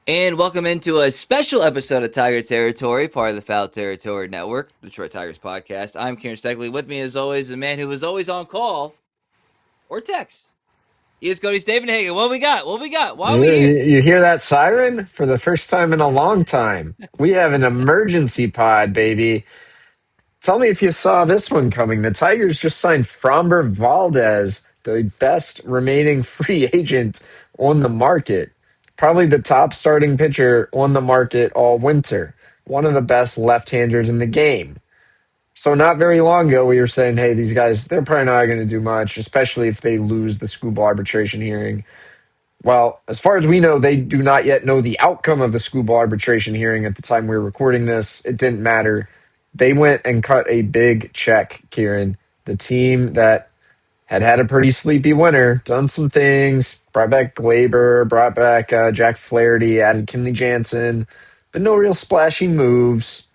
And welcome into a special episode of Tiger Territory, part of the Foul Territory Network, Detroit Tigers podcast. I'm Kieran Steckley. With me, as always, a man who is always on call or text. He is Cody Stavenhagen. What we got? What we got? Why are we Yeah, here? you hear that siren? For the first time in a long time, we have an emergency pod, baby. Tell me if you saw this one coming. The Tigers just signed Framber Valdez, the best remaining free agent on the market. Probably the top starting pitcher on the market all winter. One of the best left-handers in the game. So not very long ago, we were saying, hey, these guys, they're probably not going to do much, especially if they lose the Skubal arbitration hearing. Well, as far as we know, they do not yet know the outcome of the Skubal arbitration hearing at the time we were recording this. It didn't matter. They went and cut a big check, Kieran. The team that had a pretty sleepy winter, done some things, brought back Glaber, brought back Jack Flaherty, added Kenley Jansen, but no real splashy moves.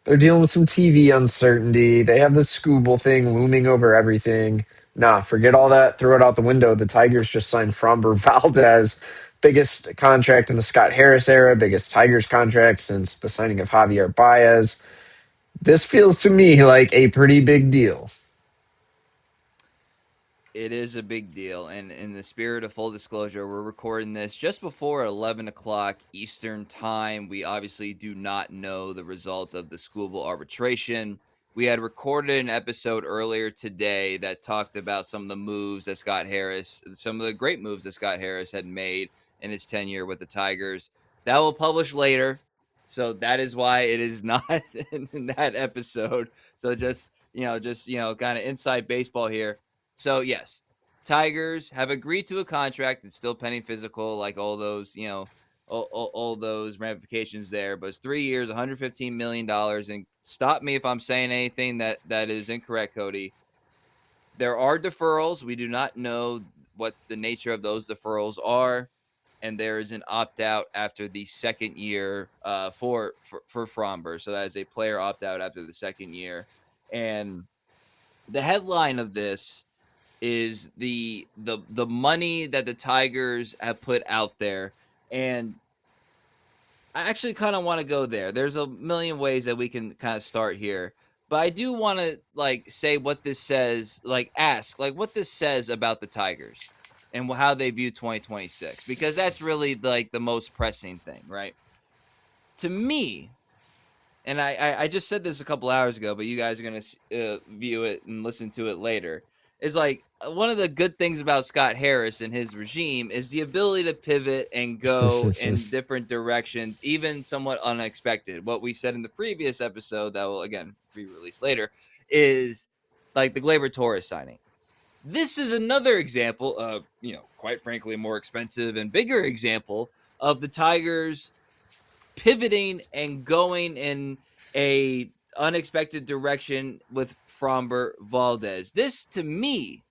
They're dealing with some TV uncertainty. They have the Scooble thing looming over everything. Nah, forget all that. Throw it out the window. The Tigers just signed Framber Valdez, biggest contract in the Scott Harris era, biggest Tigers contract since the signing of Javier Baez. This feels to me like a pretty big deal. It is a big deal. And in the spirit of full disclosure, we're recording this just before 11 o'clock Eastern Time. We obviously do not know the result of the Skubal arbitration. We had recorded an episode earlier today that talked about some of the moves that Scott Harris, some of the great moves that Scott Harris had made in his tenure with the Tigers. That will publish later. So that is why it is not in that episode. So just kind of inside baseball here. So yes, Tigers have agreed to a contract that's still pending physical, like all those, all those ramifications there. But it's 3 years, $115 million. And stop me if I'm saying anything that is incorrect, Cody. There are deferrals. We do not know what the nature of those deferrals are, and there is an opt out after the second year for Fromber. So that is a player opt out after the second year, and the headline of this is the money that the Tigers have put out there. And I actually kind of want to go there. There's a million ways that we can kind of start here. But I do want to say what this says, ask what this says about the Tigers and how they view 2026, because that's really the most pressing thing, right? To me, and I just said this a couple hours ago, but you guys are going to view it and listen to it later, is one of the good things about Scott Harris and his regime is the ability to pivot and go in different directions, even somewhat unexpected. What we said in the previous episode that will, again, be released later, is like the Glaber Torres signing. This is another example of, quite frankly, a more expensive and bigger example of the Tigers pivoting and going in a unexpected direction with Framber Valdez. This, to me,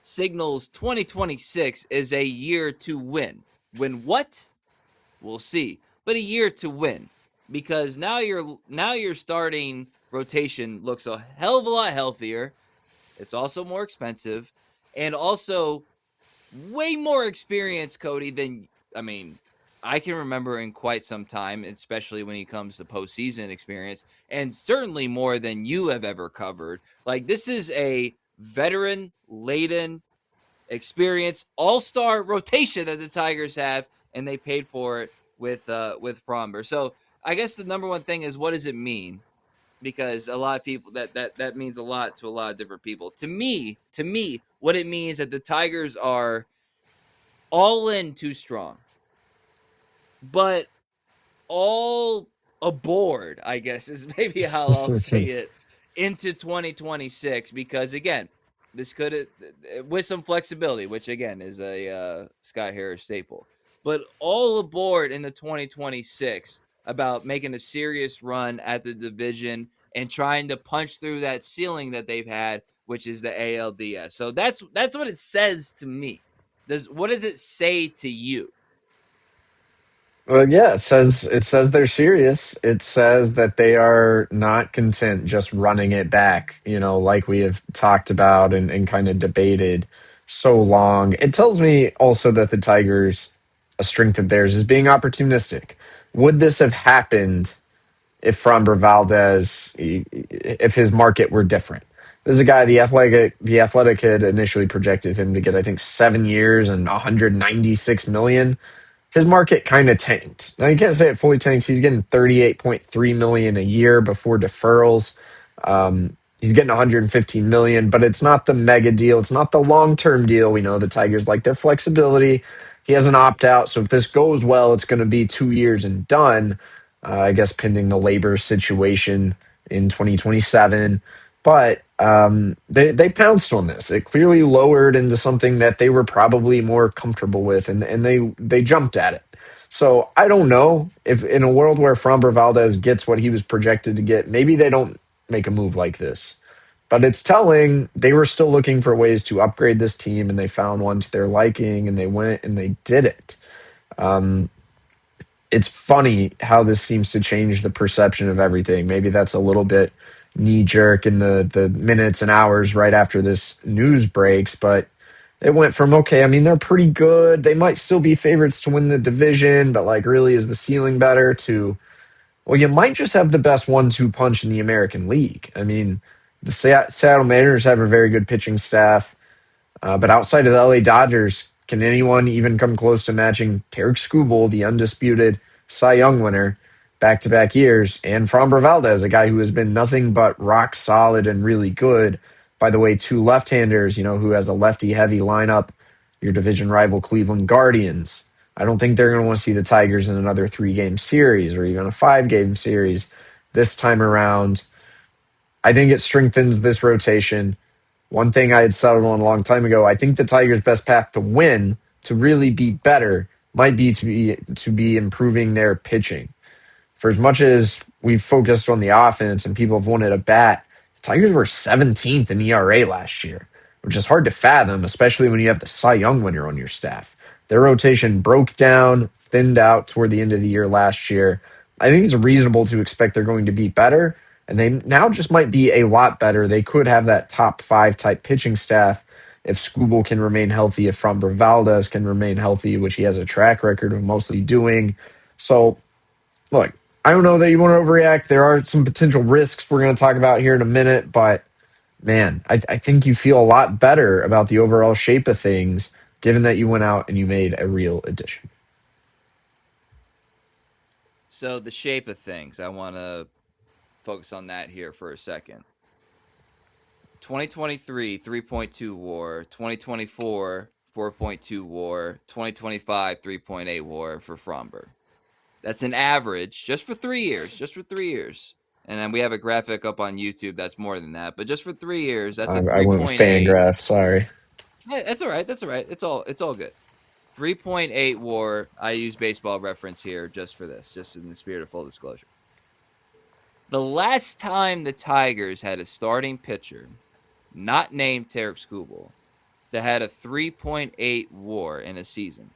signals 2026 is a year to win. Win what? We'll see. But a year to win, because now your starting rotation looks a hell of a lot healthier. It's also more expensive, and also way more experience, Cody, than I can remember in quite some time, especially when it comes to postseason experience, and certainly more than you have ever covered. Like, this is a veteran laden experience all-star rotation that the Tigers have, and they paid for it with Fromber. So I guess the number one thing is, what does it mean? Because a lot of people that means a lot to a lot of different people. To me, what it means that the Tigers are all in too strong, but all aboard, I guess, is maybe how I'll say it, into 2026. Because again, this could, with some flexibility, which again is a Scott Harris staple, but all aboard in the 2026 about making a serious run at the division and trying to punch through that ceiling that they've had, which is the ALDS. So that's what it says to me. What does it say to you? Well, yeah, it says they're serious. It says that they are not content just running it back, like we have talked about and kind of debated so long. It tells me also that the Tigers a strength of theirs is being opportunistic. Would this have happened if Framber Valdez, if his market were different? This is a guy the Athletic had initially projected him to get, I think, 7 years and 196 million. His market kind of tanked. Now you can't say it fully tanked. He's getting 38.3 million a year before deferrals. He's getting 115 million, but it's not the mega deal. It's not the long-term deal. We know the Tigers like their flexibility. He has an opt-out, so if this goes well, it's going to be 2 years and done. I guess pending the labor situation in 2027. But they pounced on this. It clearly lowered into something that they were probably more comfortable with, and they jumped at it. So I don't know if in a world where Framber Valdez gets what he was projected to get, maybe they don't make a move like this. But it's telling they were still looking for ways to upgrade this team, and they found one to their liking, and they went and they did it. Um, it's funny how this seems to change the perception of everything. Maybe that's a little bit knee jerk in the minutes and hours right after this news breaks, but it went from okay, I mean they're pretty good. They might still be favorites to win the division, but like really is the ceiling better to well, you might just have the best one-two punch in the American League. I mean, the Seattle Mariners have a very good pitching staff. But outside of the LA Dodgers, can anyone even come close to matching Tarik Skubal, the undisputed Cy Young winner, back to back years, and Framber Valdez, a guy who has been nothing but rock solid and really good? By the way, two left handers, who has a lefty heavy lineup, your division rival Cleveland Guardians. I don't think they're going to want to see the Tigers in another 3-game series or even a 5-game series this time around. I think it strengthens this rotation. One thing I had settled on a long time ago, I think the Tigers' best path to win, to really be better, might be to be improving their pitching. For as much as we've focused on the offense and people have wanted a bat, the Tigers were 17th in ERA last year, which is hard to fathom, especially when you have the Cy Young winner on your staff. Their rotation broke down, thinned out toward the end of the year last year. I think it's reasonable to expect they're going to be better, and they now just might be a lot better. They could have that top 5 type pitching staff if Skubal can remain healthy, if Framber Valdez can remain healthy, which he has a track record of mostly doing. So look, I don't know that you want to overreact. There are some potential risks we're going to talk about here in a minute, but man, I think you feel a lot better about the overall shape of things, given that you went out and you made a real addition. So the shape of things, I want to focus on that here for a second. 2023 3.2 WAR, 2024 4.2 WAR, 2025 3.8 WAR for Fromber. That's an average just for 3 years, just for 3 years. And then we have a graphic up on YouTube that's more than that, but just for 3 years, that's a I went with 3.8. Fangraph. Sorry. Yeah, that's all right. That's all right. It's all good. 3.8 WAR. I use baseball reference here just for this, just in the spirit of full disclosure. The last time the Tigers had a starting pitcher not named Tarik Skubal that had a 3.8 WAR in a season,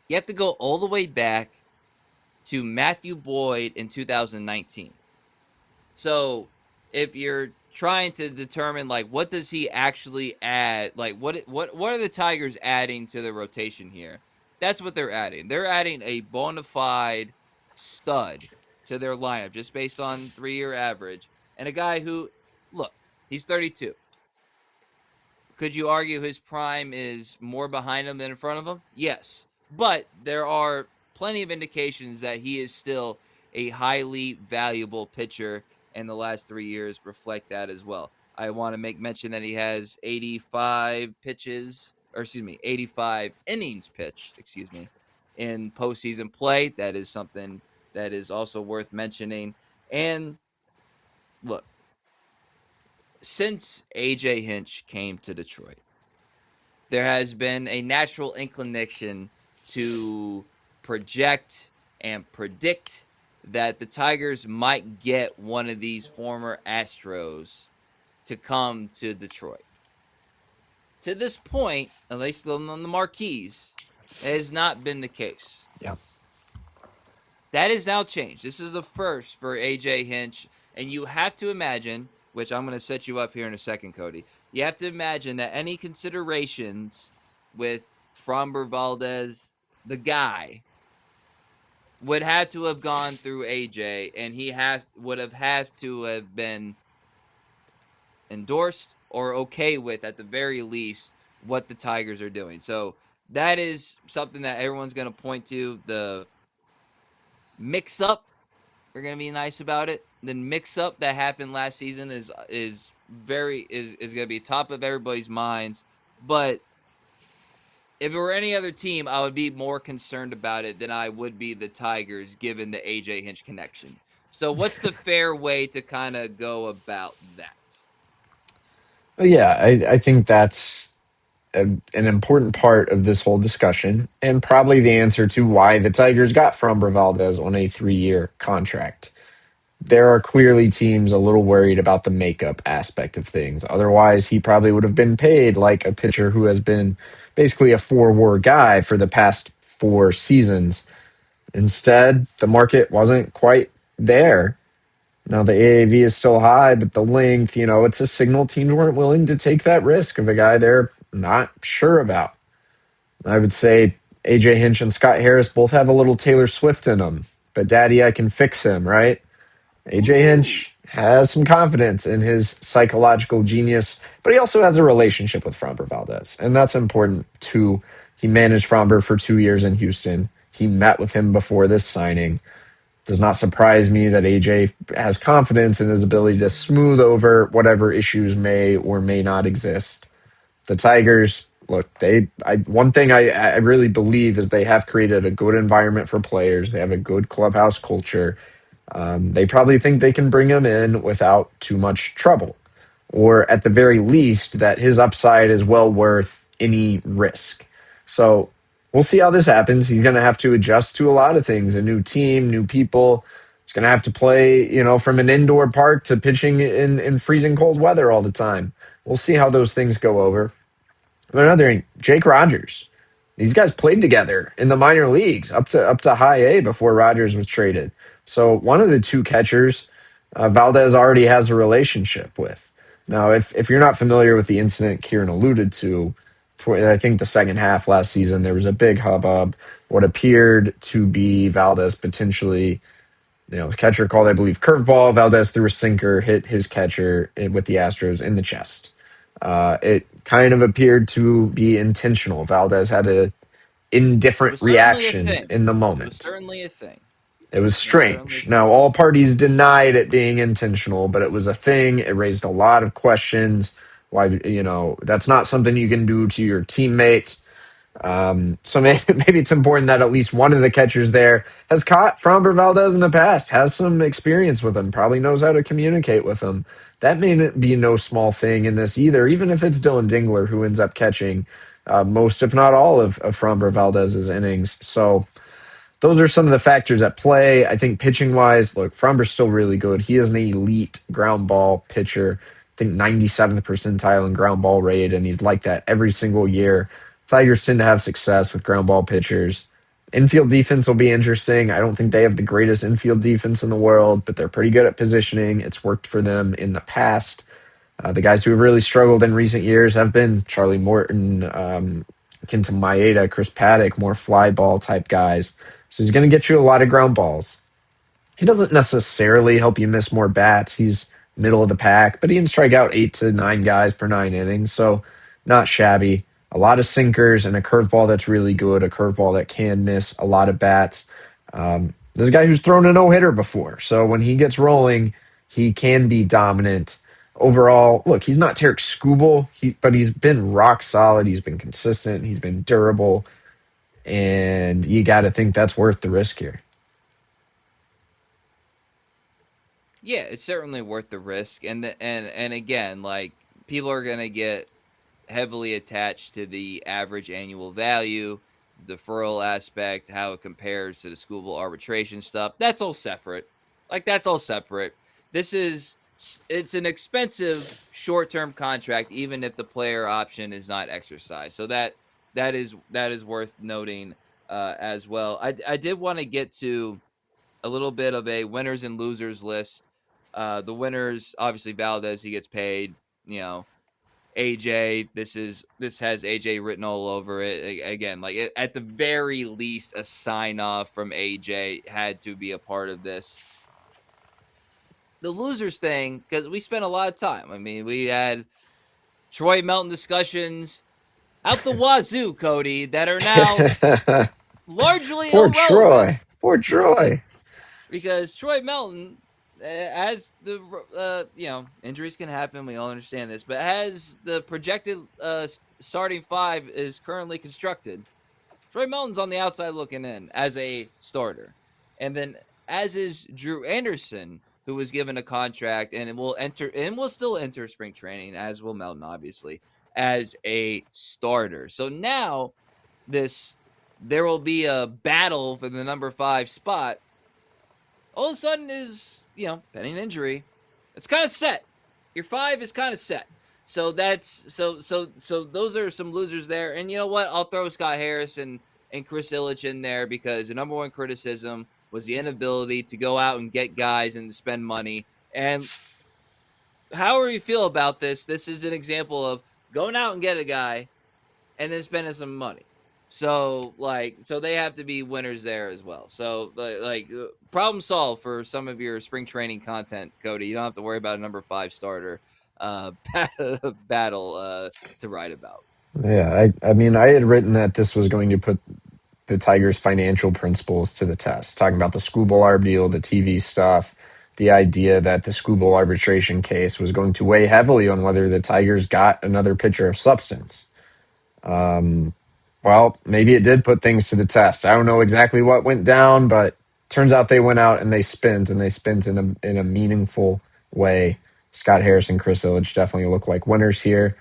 you have to go all the way back to Matthew Boyd in 2019. So if you're trying to determine like what does he actually add, like what are the Tigers adding to the rotation here? That's what they're adding. They're adding a bona fide stud to their lineup just based on 3-year average, and a guy who, look, he's 32. Could you argue his prime is more behind him than in front of him? Yes. But there are plenty of indications that he is still a highly valuable pitcher, and the last 3 years reflect that as well. I want to make mention that he has 85 pitches, or excuse me, 85 innings pitched, excuse me, in postseason play. That is something that is also worth mentioning. And look, since AJ Hinch came to Detroit, there has been a natural inclination to project and predict that the Tigers might get one of these former Astros to come to Detroit. To this point, at least on the marquees, it has not been the case. Yeah. That has now changed. This is the first for AJ Hinch, and you have to imagine, which I'm going to set you up here in a second, Cody. You have to imagine that any considerations with Framber Valdez the guy would have to have gone through AJ, and he would have had to have been endorsed or okay with, at the very least, what the Tigers are doing. So that is something that everyone's going to point to. The mix up, they're going to be nice about it. The mix up that happened last season is going to be top of everybody's minds. But if it were any other team, I would be more concerned about it than I would be the Tigers, given the AJ Hinch connection. So, what's the fair way to kind of go about that? Yeah, I think that's an important part of this whole discussion, and probably the answer to why the Tigers got Framber Valdez on a 3-year contract. There are clearly teams a little worried about the makeup aspect of things. Otherwise, he probably would have been paid like a pitcher who has been basically a 4 WAR guy for the past 4 seasons. Instead, the market wasn't quite there. Now the AAV is still high, but the length, it's a signal teams weren't willing to take that risk of a guy they're not sure about. I would say AJ Hinch and Scott Harris both have a little Taylor Swift in them, but daddy, I can fix him, right? AJ Ooh. Hinch has some confidence in his psychological genius, but he also has a relationship with Framber Valdez, and that's important too. He managed Framber for 2 years in Houston. He met with him before this signing. Does not surprise me that AJ has confidence in his ability to smooth over whatever issues may or may not exist. The Tigers, look, one thing I really believe is they have created a good environment for players. They have a good clubhouse culture. They probably think they can bring him in without too much trouble, or at the very least, that his upside is well worth any risk. So we'll see how this happens. He's going to have to adjust to a lot of things, a new team, new people. He's going to have to play, from an indoor park to pitching in freezing cold weather all the time. We'll see how those things go over. Another thing, Jake Rogers. These guys played together in the minor leagues up to high A before Rogers was traded. So one of the two catchers, Valdez already has a relationship with. Now, if you're not familiar with the incident Kieran alluded to, I think the second half last season there was a big hubbub. What appeared to be Valdez potentially, the catcher called, I believe, curveball. Valdez threw a sinker, hit his catcher with the Astros in the chest. It kind of appeared to be intentional. Valdez had a It indifferent was certainly a reaction thing. in the It was moment. certainly a thing. It was It was certainly a strange. Now, thing. all parties denied it being intentional, but it was a thing. It raised a lot of questions. Why, that's not something you can do to your teammates. So maybe it's important that at least one of the catchers there has caught Framber Valdez in the past, has some experience with him, probably knows how to communicate with him. That may be no small thing in this either, even if it's Dylan Dingler who ends up catching most, if not all, of Framber Valdez's innings. So those are some of the factors at play. I think pitching wise, look, Fromber's still really good. He is an elite ground ball pitcher. I think 97th percentile in ground ball rate, and he's like that every single year. Tigers tend to have success with ground ball pitchers. Infield defense will be interesting. I don't think they have the greatest infield defense in the world, but they're pretty good at positioning. It's worked for them in the past. The guys who have really struggled in recent years have been Charlie Morton, Kenta Maeda, Chris Paddock, more fly ball type guys. So he's going to get you a lot of ground balls. He doesn't necessarily help you miss more bats. He's middle of the pack, but he can strike out 8 to 9 guys per 9 innings. So not shabby. A lot of sinkers and a curveball that's really good, a curveball that can miss a lot of bats. This is a guy who's thrown a no hitter before. So when he gets rolling, he can be dominant. Overall, look, he's not Tarik Skubal, but he's been rock solid. He's been consistent. He's been durable. And you got to think that's worth the risk here. Yeah, it's certainly worth the risk. And again, like, people are gonna get heavily attached to the average annual value, the deferral aspect, how it compares to the Skubal arbitration stuff. That's all separate. Like, that's all separate. This is it's an expensive short-term contract, even if the player option is not exercised. So that is worth noting as well. I did want to get to a little bit of a winners and losers list. The winners, obviously Valdez, he gets paid, you know, AJ. This has AJ written all over it. Again, like at the very least, a sign off from AJ had to be a part of this. The losers thing, because we spent a lot of time. I mean, we had Troy Melton discussions out the wazoo, Cody, that are now largely Poor irrelevant Troy. Poor Troy. because Troy Melton, as the injuries can happen, we all understand this, but as the projected starting five is currently constructed, Troy Melton's on the outside looking in as a starter, and then as is Drew Anderson, who was given a contract and will still enter spring training, as will Melton, obviously, as a starter. So now this there will be a battle for the number 5 spot. All of a sudden is, pending injury. It's kind of set. Your 5 is kind of set. So so those are some losers there. And you know what? I'll throw Scott Harris and Chris Illich in there because the number one criticism was the inability to go out and get guys and to spend money. And however you feel about this is an example of going out and get a guy and then spending some money. So they have to be winners there as well. So problem solved for some of your spring training content, Cody. You don't have to worry about a number 5 starter uh, battle to write about. Yeah, I mean, I had written that this was going to put the Tigers' financial principles to the test, talking about the Skubal deal, the TV stuff, the idea that the Skubal arbitration case was going to weigh heavily on whether the Tigers got another pitcher of substance. Um, well, maybe it did put things to the test. I don't know exactly what went down, but turns out they went out and they spent in a meaningful way. Scott Harris and Chris Illich definitely look like winners here.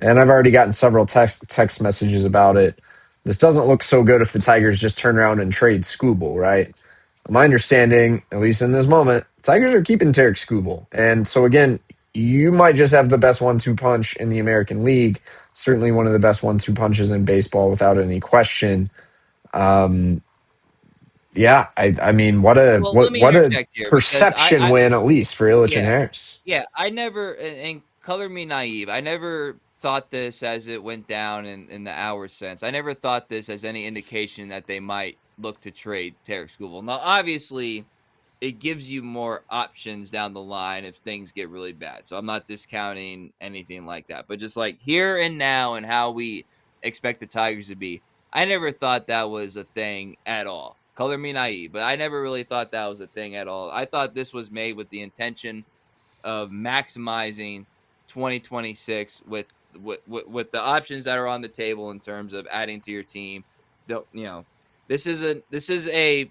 And I've already gotten several text messages about it. This doesn't look so good if the Tigers just turn around and trade Skubal, right? My understanding, at least in this moment, Tigers are keeping Tarik Skubal. And so again, you might just have the best 1-2 punch in the American League. Certainly one of the best 1-2 punches in baseball without any question. Um, yeah, I mean, Well, let me what a interject here because perception win at least for Illich and yeah, Harris. yeah, I never, and color me naive, I never thought this as it went down in the hours since. I never thought this as any indication that they might look to trade Tarik Skubal. Now, obviously, it gives you more options down the line if things get really bad. So I'm not discounting anything like that, but just like here and now and how we expect the Tigers to be. I never thought that was a thing at all. Color me naive, but I never really thought that was a thing at all. I thought this was made with the intention of maximizing 2026 with the options that are on the table in terms of adding to your team. Don't this is a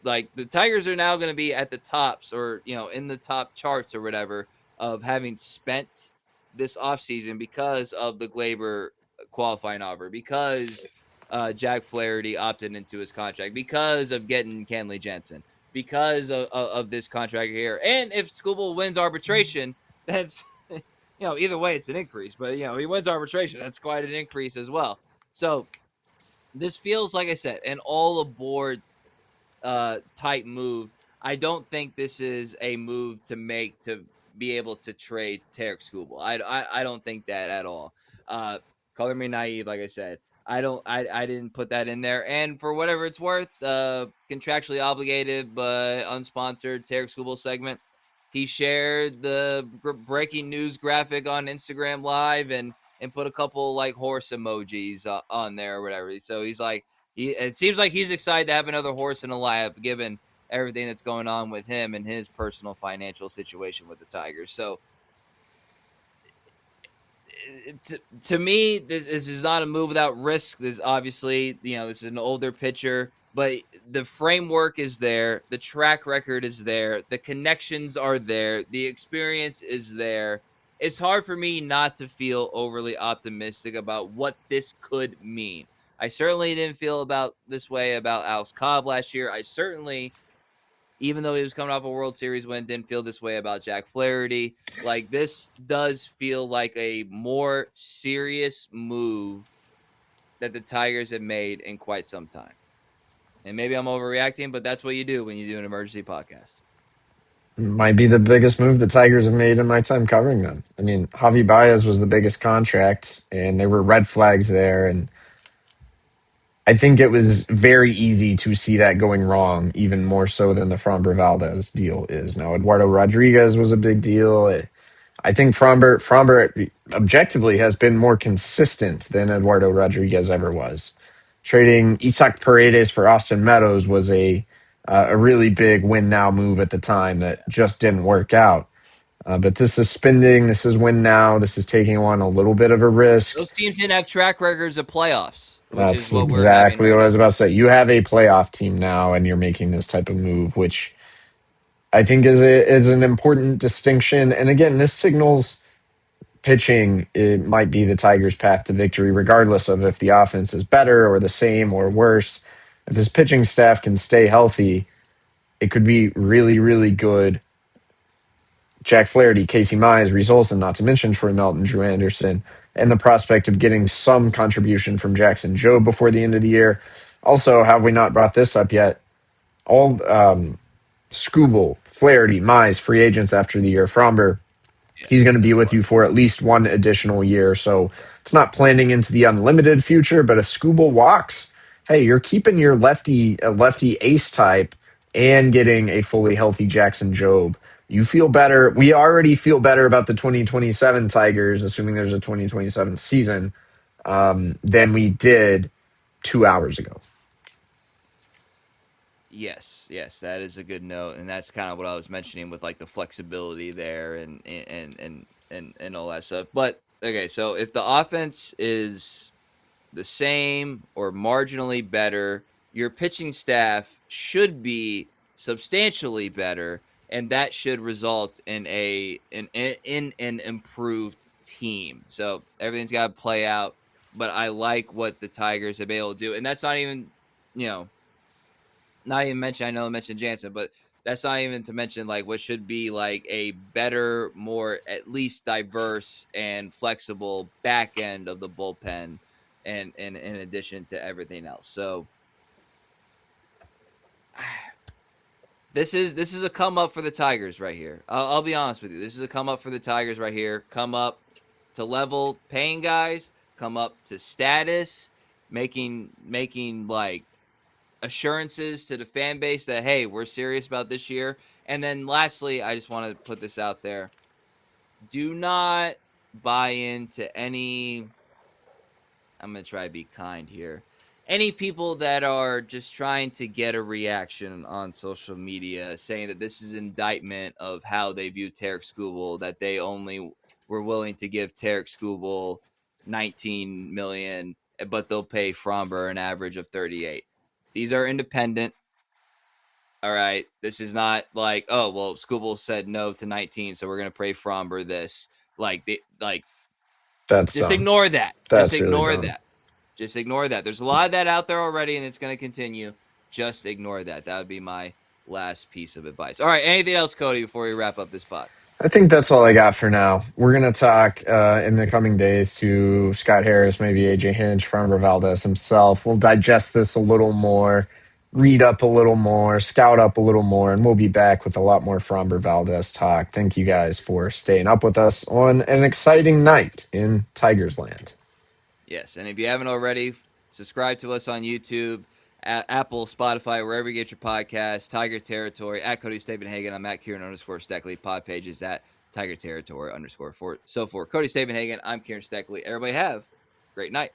like the Tigers are now going to be at the tops or in the top charts or whatever of having spent this offseason because of the Glaber qualifying offer, because Jack Flaherty opted into his contract, because of getting Kenley Jensen, because of this contract here. And if Skubal wins arbitration, that's either way it's an increase, but he wins arbitration, that's quite an increase as well. So this feels, like I said, an all aboard type move. I don't think this is a move to make to be able to trade Tarik Skubal. I don't think that at all. Uh, color me naive, like I said. I didn't put that in there. And for whatever it's worth, contractually obligated but unsponsored Tarik Skubal segment. He shared the breaking news graphic on Instagram Live and put a couple like horse emojis on there or whatever. So he's like, it seems like he's excited to have another horse in the lineup, given everything that's going on with him and his personal financial situation with the Tigers. So, to me, this is not a move without risk. This obviously, this is an older pitcher, but the framework is there, the track record is there, the connections are there, the experience is there. It's hard for me not to feel overly optimistic about what this could mean. I certainly didn't feel about this way about Alex Cobb last year. I certainly, even though he was coming off a World Series win, didn't feel this way about Jack Flaherty. Like, this does feel like a more serious move that the Tigers have made in quite some time. And maybe I'm overreacting, but that's what you do when you do an emergency podcast. Might be the biggest move the Tigers have made in my time covering them. I mean, Javi Baez was the biggest contract, and there were red flags there. And I think it was very easy to see that going wrong, even more so than the Framber Valdez deal is. Now, Eduardo Rodriguez was a big deal. I think Framber objectively has been more consistent than Eduardo Rodriguez ever was. Trading Isaac Paredes for Austin Meadows was a really big win now move at the time that just didn't work out. But this is spending, this is win now, this is taking on a little bit of a risk. Those teams didn't have track records of playoffs, which is That's what we're having exactly right what I now. was about to say. You have a playoff team now, and you're making this type of move, which I think is an important distinction. And again, this signals pitching. It might be the Tigers' path to victory, regardless of if the offense is better or the same or worse. If this pitching staff can stay healthy, it could be really, really good. Jack Flaherty, Casey Mize, Reese Olson, not to mention Troy Melton, Drew Anderson, and the prospect of getting some contribution from Jackson Jobe before the end of the year. Also, have we not brought this up yet? All Skubal, Flaherty, Mize, free agents after the year. Fromber, he's going Yes, to be that's with fun. you for at least one additional year. So it's not planning into the unlimited future, but if Skubal walks, hey, you're keeping your lefty ace type and getting a fully healthy Jackson Jobe. You feel better. We already feel better about the 2027 Tigers, assuming there's a 2027 season, than we did 2 hours ago. Yes, that is a good note, and that's kind of what I was mentioning with like the flexibility there and all that stuff. But okay, so if the offense is the same or marginally better, your pitching staff should be substantially better, and that should result in an improved team. So everything's got to play out, but I like what the Tigers have been able to do, and that's not even you know not even mention. I know I mentioned Jansen, but that's not even to mention like what should be like a better, more at least diverse and flexible back end of the bullpen, and in addition to everything else. So this is a come up for the Tigers right here. I'll be honest with you. This is a come up for the Tigers right here. Come up to level paying guys. Come up to status. Making like assurances to the fan base that hey, we're serious about this year. And then lastly, I just want to put this out there. Do not buy into any I'm going to try to be kind here. Any people that are just trying to get a reaction on social media saying that this is indictment of how they view Tarik Skubal, that they only were willing to give Tarik Skubal 19 million, but they'll pay Fromber an average of 38. These are independent. All right. This is not like, oh, well, Skubal said no to 19, so we're going to pay Fromber this. Like, That's just dumb. ignore that. Just That's really ignore dumb. that. Just ignore that. There's a lot of that out there already, and it's going to continue. Just ignore that. That would be my last piece of advice. All right. Anything else, Cody, before we wrap up this pod? I think that's all I got for now. We're going to talk in the coming days to Scott Harris, maybe AJ Hinch, Framber Valdez himself. We'll digest this a little more, read up a little more, scout up a little more, and we'll be back with a lot more Framber Valdez talk. Thank you guys for staying up with us on an exciting night in Tigers Land. Yes. And if you haven't already, subscribe to us on YouTube, Apple, Spotify, wherever you get your podcast. Tiger Territory at Cody Stavenhagen. I'm at Kieran _Steckley. Pod page is at Tiger Territory _4. So for Cody Stavenhagen, I'm Kieran Steckley. Everybody have a great night.